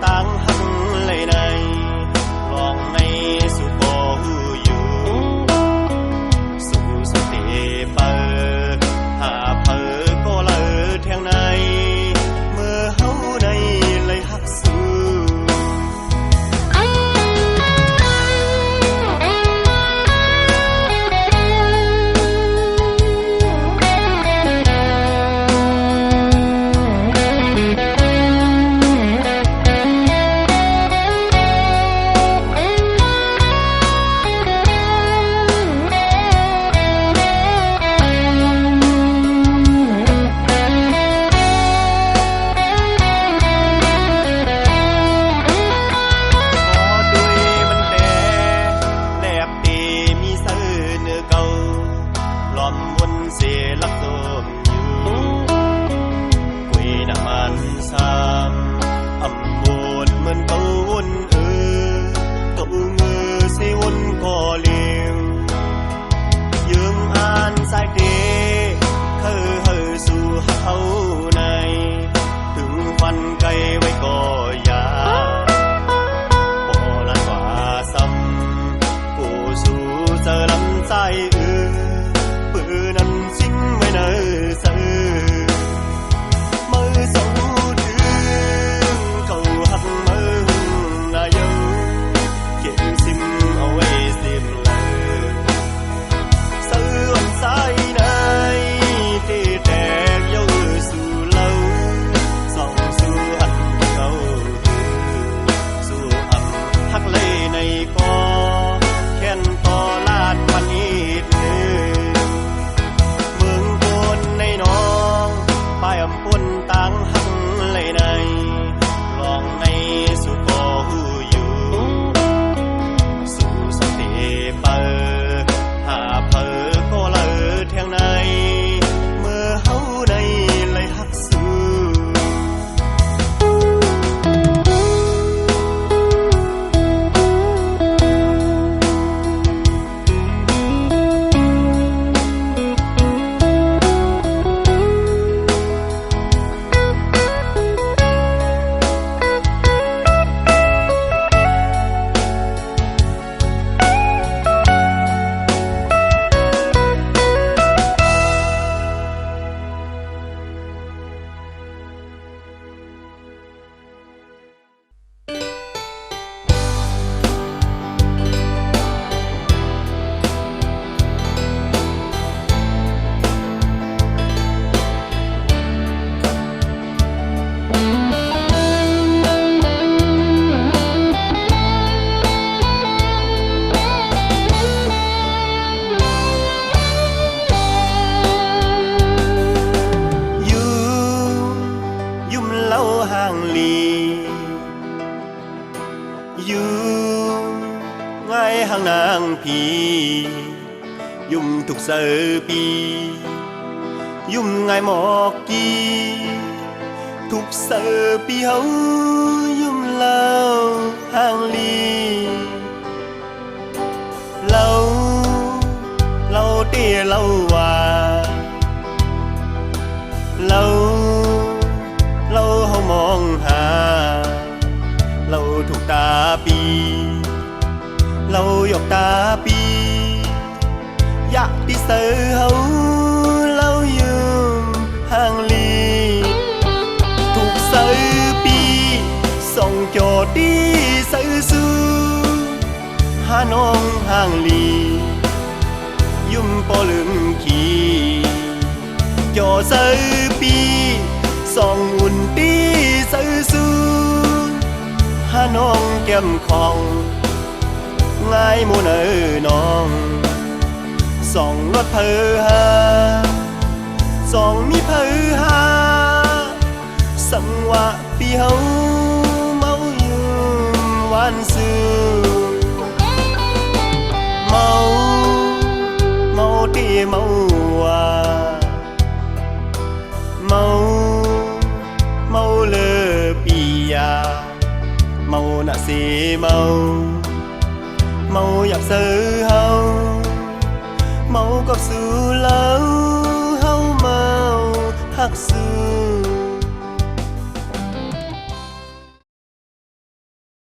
ต่างหักเลยในลองในสุโกอยู่สู่สุติเปิดหาเพอก็เลยเที่ยงในเมื่อเฮาในเลยหักสู้อยู่ไงห่างนางพียุ่มทุกเสือปียุ่มไงหมอกกีทุกเสือปีเฮายุ่มเล่าห่างลีเล่าเตี้ยเล่าว่าเล่าเฮามองหาเราถูกตาปีเราหยอกตาปีอยากที่เสือเฮาเรายืมห่างลีถูกเสือปีส่งจอดที่เสือสู้หาน้องห่างลียุ่มปอลืมขี่จอเสือปีส่องอุ่นตีเสือสู้หาน้องแก้มของง่ายมูเนอน้องส่องรถเพอหาส่องมีเพอหาสังวะปีเฮาเมาอยู่วันซื่อเมาตีเมาว่าเมาเลอปียาเมาหน้าเสียเมาอยากซื้อเฮาเมากับสู้แล้วเฮาเมาหักสู้